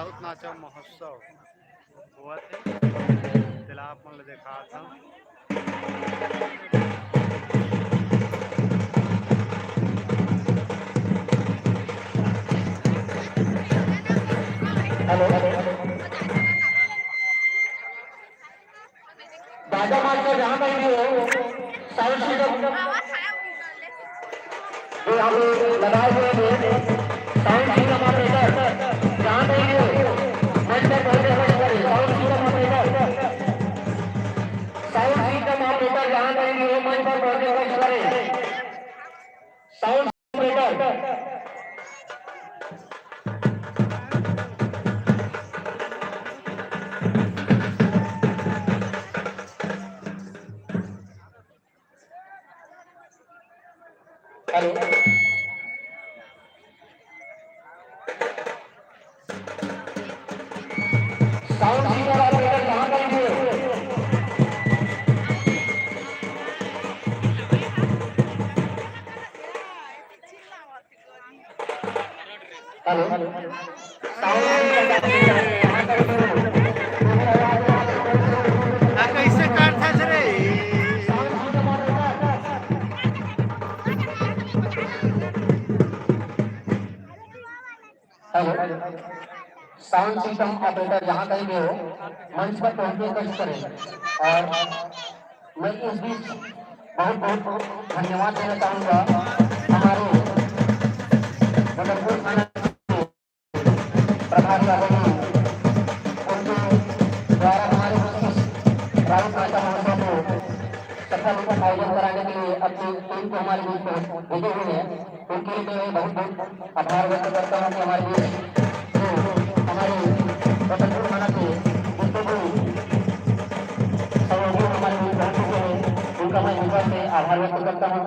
राउत नाचा महोत्सव हुआ थे। तिला आप मन देखा था। हेलो बाजा मास्टर जहाँ पर भी हो साउंड सिस्टम जो यहाँ पे लगाए हुए हैं साउंड सिस्टम ऑपरेटर जहाँ पर भी हो मंच पर पहुंचे हुए करें साउंड सिस्टम ऑपरेटर जहाँ पर भी हो मंच पर पहुंचे हुए करें sound operator hello sound system operator जहाँ पर भी हो हेलो कैसे करते थे रे? साउंड सिस्टम ऑपरेटर जहाँ कहीं भी हो मंच पर पहुंचने की कोशिश करें। और मैं इस बीच बहुत बहुत धन्यवाद देना चाहूँगा हमारे मदनपुर थाना प्रभारी अध्यक्ष उनके द्वारा हमारे राउत नाचा महोत्सव को सफल रूप आयोजन कराने के लिए अपनी टीम को हमारे बीच भेजे हुए हैं। उनके लिए मैं बहुत बहुत आभार व्यक्त करता हूँ कि हमारे बीच हमारे मदनपुर थाना के जितने भी सहयोगी हमारे बीच पहुंचे हुए हैं उनका मैं ऊपर से आभार व्यक्त करता हूँ।